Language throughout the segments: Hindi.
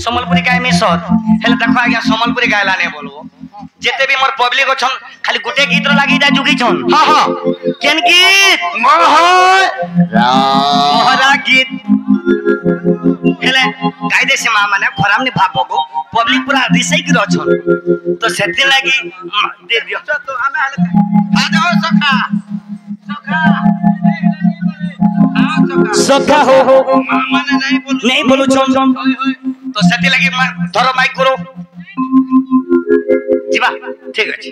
सम्बलपुरी गाय मिसत हेले देखो आज्ञा सम्बलपुरी गायला ने बोलबो जेते भी मोर पब्लिक अछन खाली गुटे गीत लागी जा जुगी छन हां हां केन गीत मोहरा गीत हेले गाय देसे मां माने खराम नि भापो को पब्लिक पूरा रिसै कि रछन तो सेते लागी दे दियो तो हमें हाले आ जाओ सखा सखा सखा हो माने नहीं बोलू छन तो सेते लागी धरो माइक करो जीवा ठीक अछि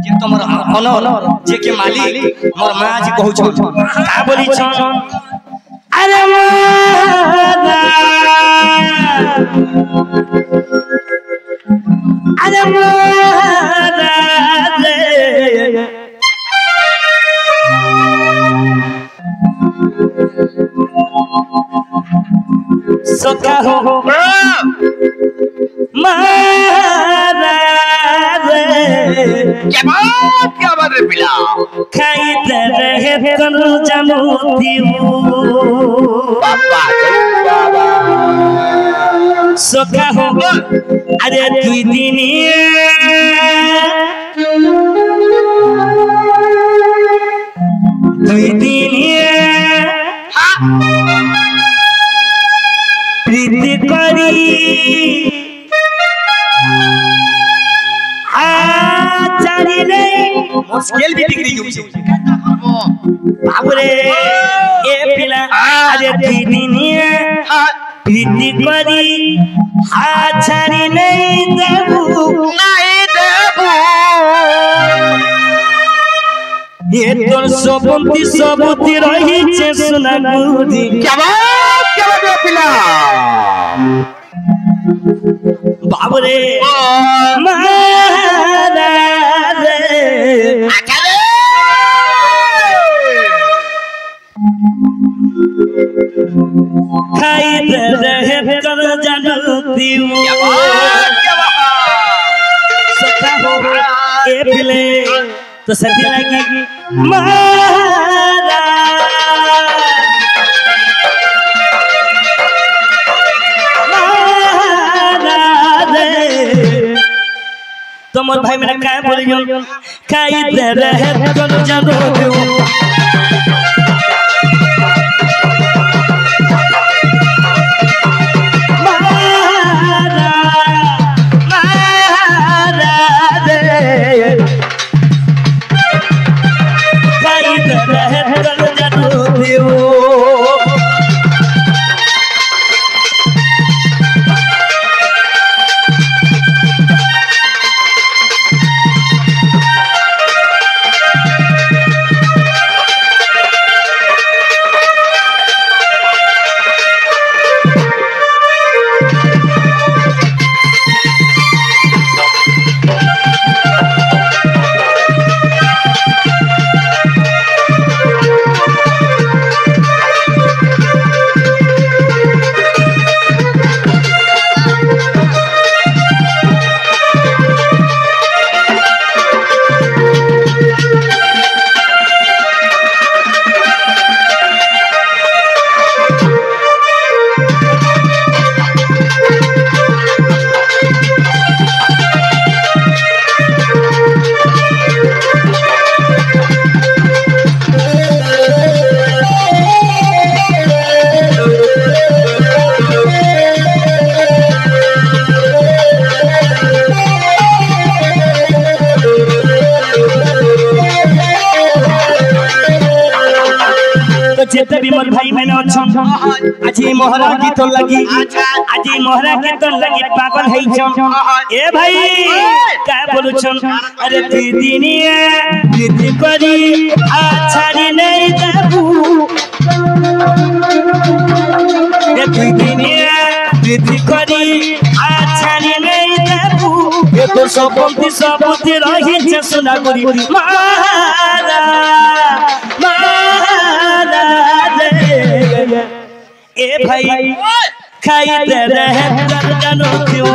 जे तमर ऑनर जे के मालिक मोर मां जी कहू छन का बोली छन अरे मोरा अरे मोरा सखा हो मारा क्या बात रे पिला खाई रहे कन जानू दियो बाबा बाबा सखा हो अरे दुई दिन प्रीति करी चारी नहीं मुश्किल भी डिग्री क्यों बाबू रे ए पिला अरे दीदिनिया प्रीति करी चारी नहीं देबू ये तो सबती रही छे सुना गुदी क्या बात पिला बाबू रे मारा रे अच्छा रे खाई रहे कर जानू दियो सखा हो ए पिले तो सती लगी मारा तमर भाई मैंने क्या बोली खाई दे रहे कर जानू दियो जेते भी मोर भाई मैंने अच्छन आजी मोहरा गीत लगी आजी मोहरा गीत लगी पागल है छन ए भाई का बोलु छन अरे दीदिनिया प्रीति करी छाड़ी नहीं देबू ए दीदिनिया प्रीति करी छाड़ी नहीं देबू ए तो सबती रही छे सुना गुरी मारा ए भाई खाई दे रहे कर जानू क्यों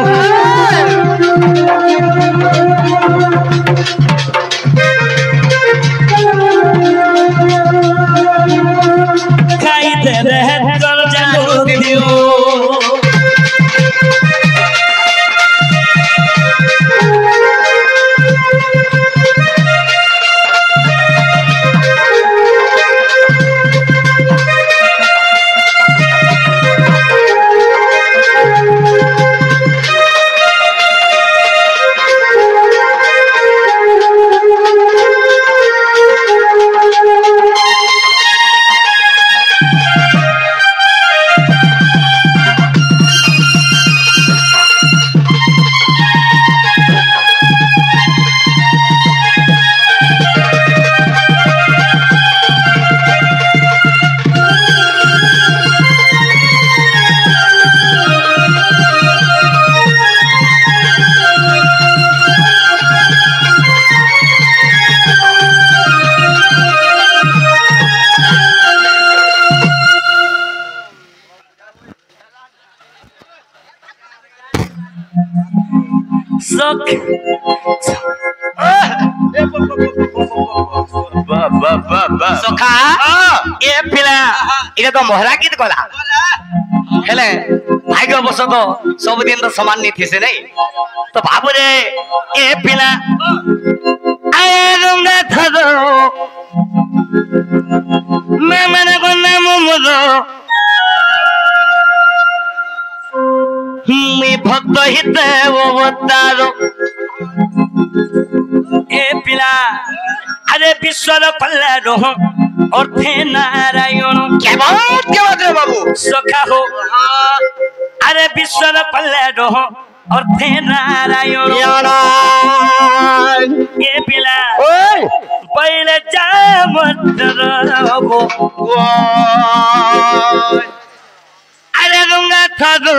खाई दे रहे कर जानू क्यों सख सखा ए पिला এটা তো মহরা গীত গলা হেলে ভাগ্য বসত সবদিন তো সমান নি থিসে নাই তো ভাবরে এ পিলা আয়ে রঙ্গা থাদো মেমনে গন্না মুমুদো মি ভক্ত হিতে অবতারো ए पिला अरे विश्वर कल्याण अर्थे नारायण কেমন কেমন রে বাবু सखा हो अरे विश्वर कल्याण अर्थे नारायण ए पिला ওই पहले जामतरगो अरे गंगा थादो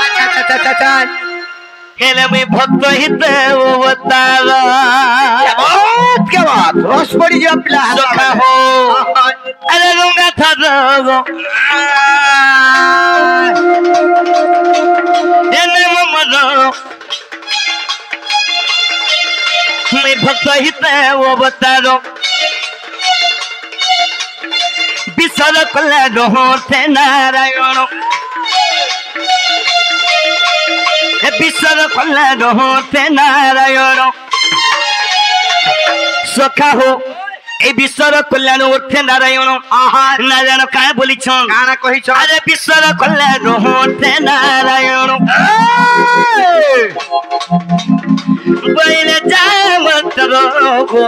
আচ্ছা আচ্ছা আচ্ছা আচ্ছা हेले मैं भक्त हिते अवतारो কেমন কেমন রস পড়ি যা পিলা सखा हो अरे गंगा थादो हेले ममदो मैं भक्त हिते अवतारो विश्वर कल्याण अर्थे नारायण विश्वर कल्याण अर्थे नारायण सखा हो ए विश्वर कल्याण अर्थे नारायण नारायण काय बोलिछन কানা কহিছ अरे विश्वर कल्याण अर्थे नारायण बैले जामतरगो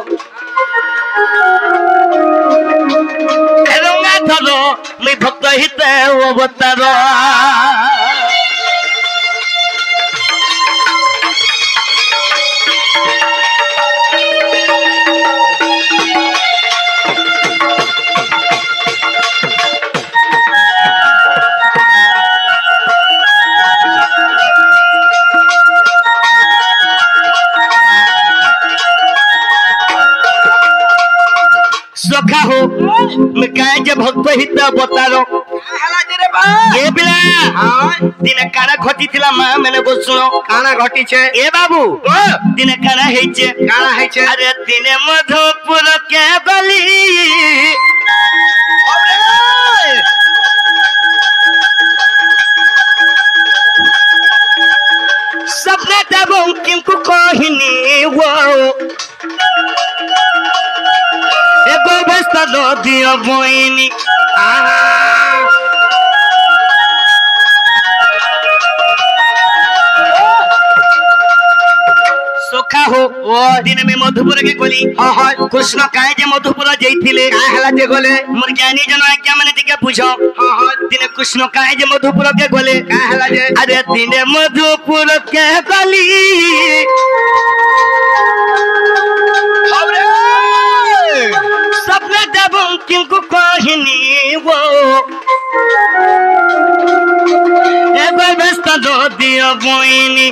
रंगा थलो मैं भक्त हिते अवतारो सखा हो मैं काय जे भक्त हित बतारो হেলা যে রে বা ए बिला दिने काना घटी थिला मा मैंने बोसुनो কানা ঘটিছে ए बाबू दिने काना हेचे কানা হইছে अरे दिने मधुपुर के गली सपने तबों किनको कोहिनी वो एगो बस्ता दो दियो बोइनी सोखा हो दिन में मधुपुर के गली कृष्ण काहे जे मधुपुर जइथिले কা হেলা যে গলে मोर ज्ञानी जन आज्ञा माने टिके पूछो दिन कृष्ण काहे जे मधुपुर के गले কা হেলা যে अरे दिन मधुपुर के गली सपने दबों किनको कोहिनी वो एगो बस्ता दो दियो बोइनी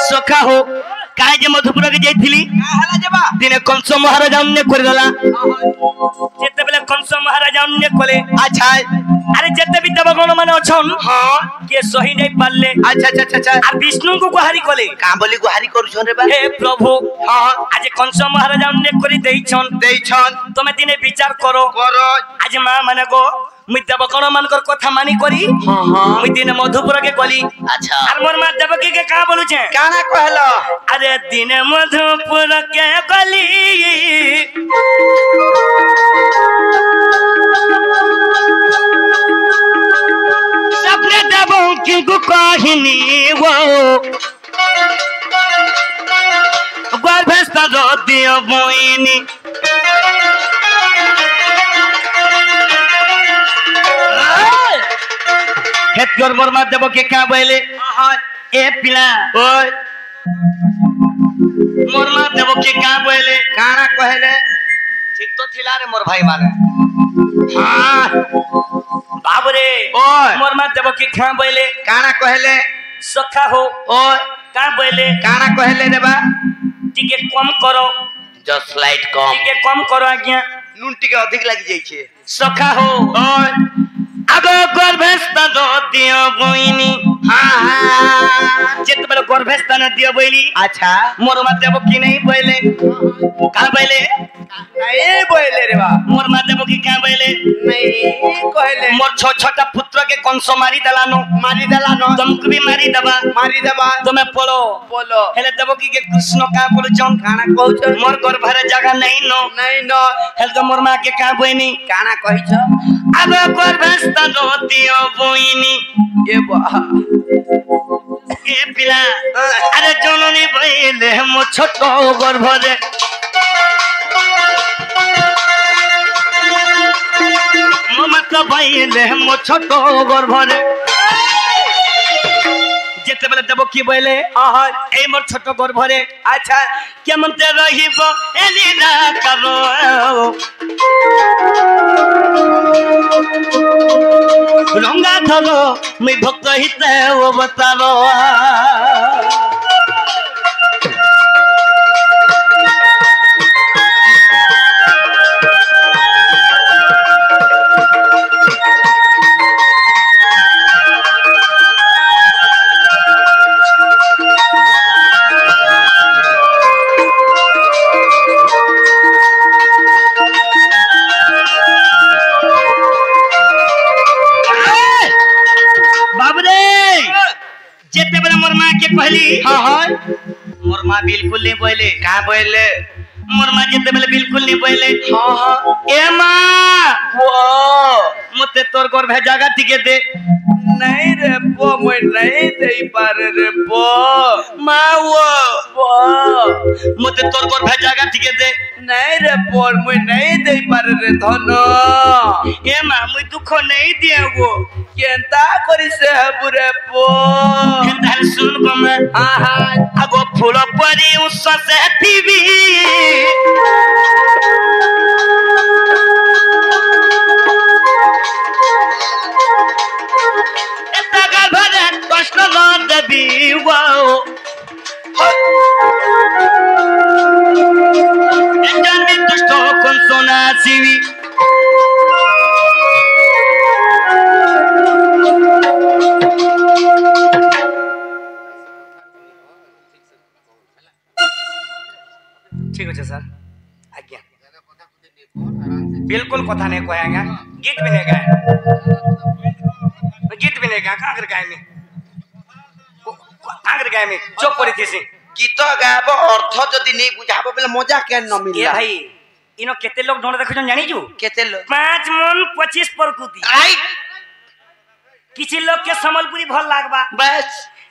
सखा हो काहे जे मधुपुर के जाइथिली কা হেলা যে বা दिने कंस महाराज अन्य कर देला जेते बेले कंस महाराज अन्य कोले আচ্ছা अरे जेते भी देवगण माने अछन হ্যাঁ के सही नहीं पाले আচ্ছা আচ্ছা আচ্ছা आ विष्णु को गुहारी कोले কা বলি গুহারি করছ রে বা हे प्रभु হ্যাঁ आज कंस महाराज अन्य करी देइछन দেইছন तमे दिने विचार करो কর आज मां माने को मुई देवगण मानकर कथा मानी करी मुई दिने मधुपुर के गली আচ্ছা आर मोर मां देवकी के का बोलु छे কানা কহলো अरे दिने मधुपुर के गली सपने दबों की कहानी वो गर्भस्थ दो दियो बोइनी हेतकर मोर मां देवकी का बोले ए पिला ওই मोर मां देवकी का बोले কানা কহলে ठीक तो थिला रे मोर भाई माने হ্যাঁ बाबरे ওই मोर मां देवकी का बोले কানা কহলে सखा हो ওই का बोले কানা কহলে রে বা टिके कम करो जस्ट लाइट कम टिके कम करो आज्ञा নুন টিকে অধিক লাগি যাইছে सखा हो आगो गर्भस्थान दियो बहिनी जेत बेले गर्भस्थान दियो बहिनी अच्छा मोर माते बकी नहीं बोले का बोले ए बोले रे बा मोर माते बकी का बोले नहीं कहले मोर छोटा पुत्र के कंस मारी दलानो तुमको भी मारी दबा तुम्हें पड़ो हेले देवकी के कृष्ण का बोल जन काना कहछ मोर गर्भरे जगह नहीं नो हेले तो मोर मां के का बहिनी काना कहिछ अब गर्भस्थान दियो बहिनी ए पिला अरे जननी भइले मो छोट गर्भरे मो मत भइले मो छोट गर्भरे जेते बेले देबो की बोले ए मोर छोट गर्भरे अच्छा केमन ते रहिबो एनी ना करो रंगा धरो मैं भक्त हिते वो बतारो कहली मोर मां बिल्कुल नहीं बोले का बोले मोर मां जेते बेले बिल्कुल नहीं बोले ए मां वो मते तोर घर भेजागा ठीक दे नहीं रे पो मैं नहीं दे पारे रे पो मां वो मते तोर घर भेजागा ठीक दे नहीं रे पो मैं नहीं दे पारे रे धन ए मां मैं दुख नहीं दिए वो केंता करी से बुरे पो केंता सुन गमे आगो फूल परी उस से टीवी एता गर्भरे कष्ट न देबी वाओ एजन दुष्ट कोन सोना सीवी ठीक है सर आज्ञा बिल्कुल कथा नहीं कहेंगे गीत भी नहीं गाए कागर गाय में चुप करी थी गीत गाब अर्थ जदी नहीं बुझाबो बेले मजा के न मिलला ए भाई इनो केते लोग ढोंड देखो जानी छु केते लोग 5 मन 25 प्रकृति राइट किछि लोग के संबलपुरी भल लागबा बस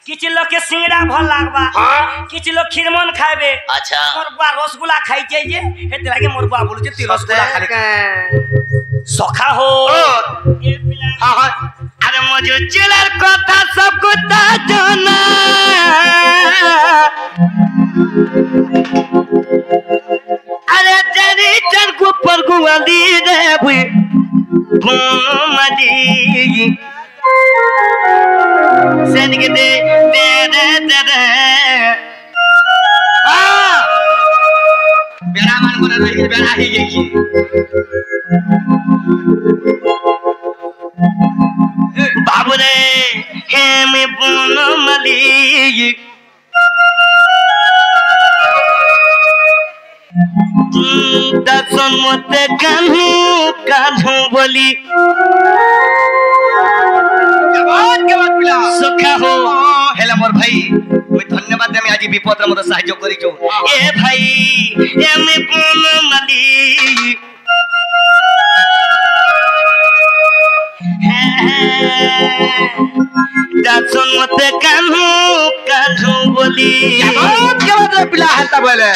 किछि लोग के सिंगड़ा भल लागबा हां किछि लोग खीरमन खाइबे अच्छा मोरबा रसगुल्ला खाइ छै जे हेते लागे मोरबा बोलु जे ती रसगुल्ला खाली सखा हो ए पिला हां हां अरे मुझे चिलर कथा सब कुछ जाना अरे तेरी चल को पर गुआ दी दे बुई मदी सेन के दे बेड़ा मान को रही बेड़ा ही की बाबू रे हे मैं बोलो मली दसन मते कान्हू बोली सुखा हो हेला मोर भाई मैं धन्यवाद देमी आज विपद रे मते सहायता करी छु ए भाई ए मैं बोलो मली दसन मते कान्हू बोली के बात पिला हलता बोले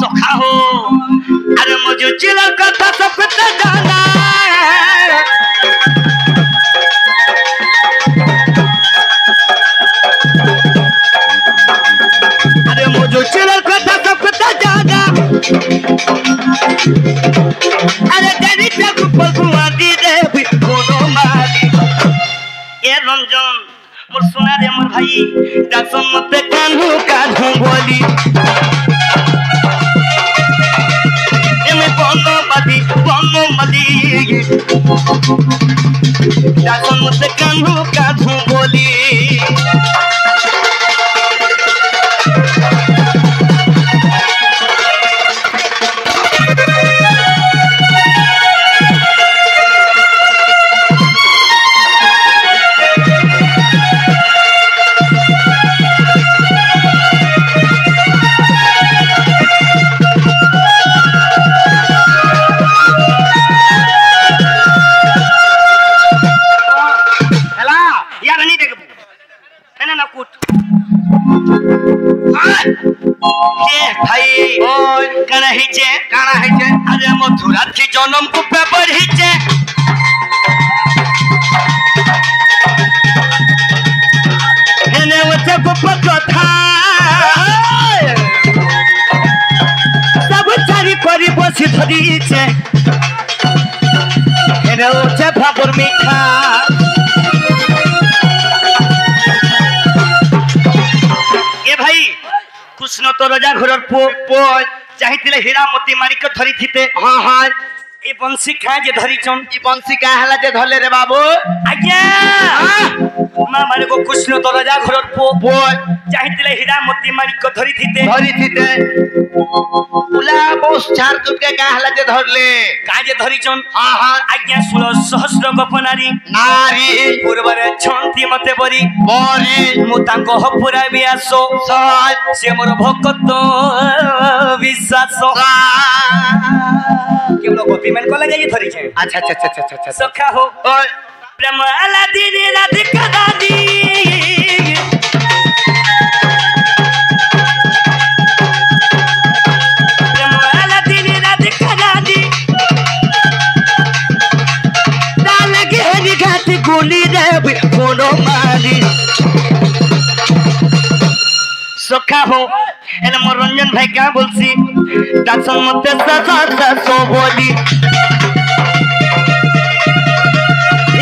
सखा हो अरे मुझे चिला कथा सब कुछ जाना अरे मुझे चिला कथा सब कुछ बोली बंगमली दासन मत कान्हू काधू बोली अरे मथुरा थी जन्म को पेपर हिचे कथा सब चारी करी बसी धरीचे भाबर मिठा ए भाई कृष्ण तो राजा घर चाहिए हीरा मोती मारिक धरी थीते हाँ हाँ ये बंसी खाए जे धरी चन ये बंसी का हला जे धरले रे बाबू आज्ञा मां मारे को कृष्ण तो राजा घर चाहिए हीरा मोती मारिक धरी थीते उला बोस चार तुके का हला जे धरले का जे धरी चन हाँ हाँ आज्ञा 16 सहस्र गपनारी नारी पूर्वरे छंती मते बरी मु तांको हपुरा बियासो से मोर भक्त विश्वास केवल गोपी मन को लगे ये धरी छे अच्छा अच्छा अच्छा अच्छा अच्छा सखा हो और प्रेम आला दीदी राधिका दादी प्रेम आला दीदी राधिका दादी डाल घेरी घाटी गोली रे फोनो मारी सखा हो एने मोर रंजन भाई क्या बोलसी दासन मते सो बोली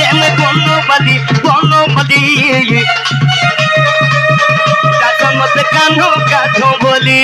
एने कोनो बदी दासन मते कान्हो काठो बोली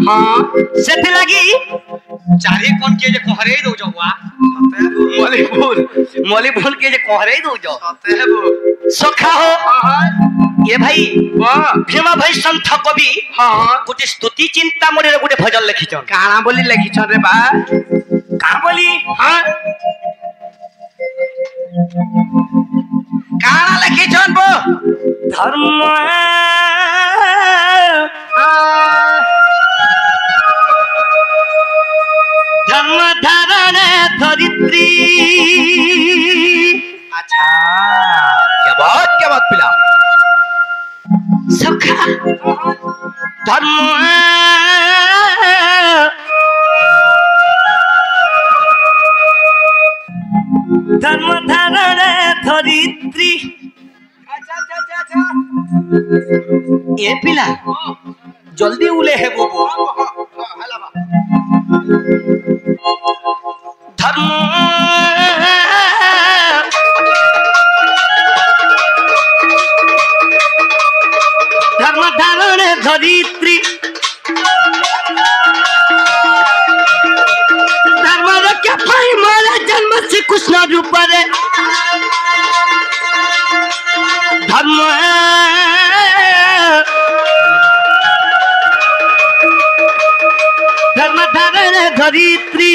हाँ सेते लगी चारे कोन के जे कहरे दो जवा मोली फूल के जे कहरे दो जो सखा हो ये भाई भीमा भाई संत कवि हां गोटे स्तुति चिंता मोरे गोटे भजन लिखिछन काना बोली लिखिछन रे बा का बोली हां काना लिखिछन बो धर्म धर्म धारण धरित्री अच्छा क्या बात पिला सखा धर्म धारण धरित्री अच्छा ये पिला जल्दी उले है वो धर्म धर्म धारण धरित्री धर्म रक्षा पाई मोरा जन्म श्री कृष्ण रूप रे धर्म धर्म धारण धरित्री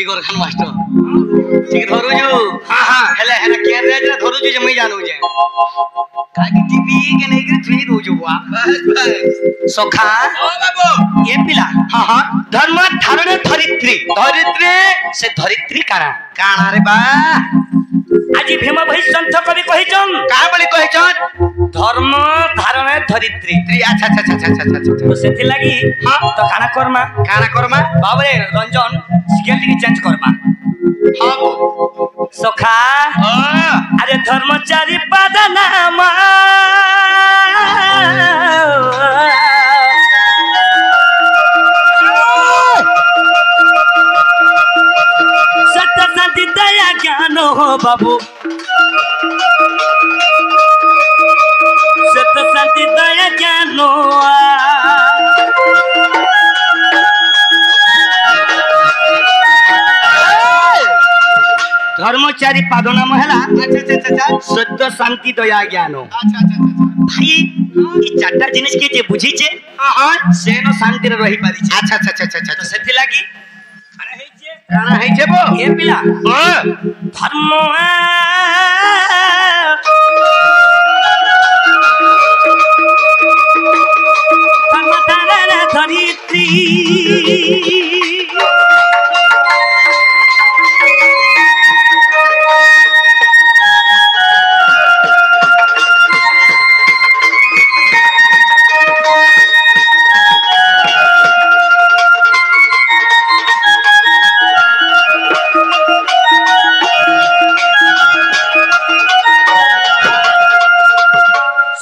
फिगर खान मास्टर ठीक धरू जो हां हां हेले हेले के रे जे धरू जो मैं जानू जे काकी टीवी के नहीं के थ्री दो जो बुआ बस सोखा ओ बाबू ये पिला हां हां धर्म धारण धरित्री से धरित्री काना रे बा आज भीम भाई संत कवि कहिचन का बोली कहिचन धर्म धारण धरित्री अच्छा अच्छा अच्छा अच्छा अच्छा तो सेथि लागि हां तो काना करमा बाबरे रंजन स्केल टिके चेंज करबा हां सोखा अरे धर्मचारी पदनामा सत्य शांति दया ज्ञान हो बाबू सत्य शांति दया ज्ञान धर्मचारी पादना महिला सत्य शांति दया ज्ञान भाई ई चारटा जिनिस के जे बुझी छे सेनो शांति रे रही पारी छे अच्छा अच्छा अच्छा अच्छा तो सेति लागि काना है छे बो ए पिला धर्म धर्म धरित्री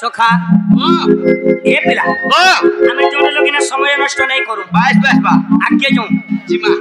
सोखा ए पिला हमें जोड़े लोग ना समय नष्ट नहीं करू बस बस बा आगे जो जीमा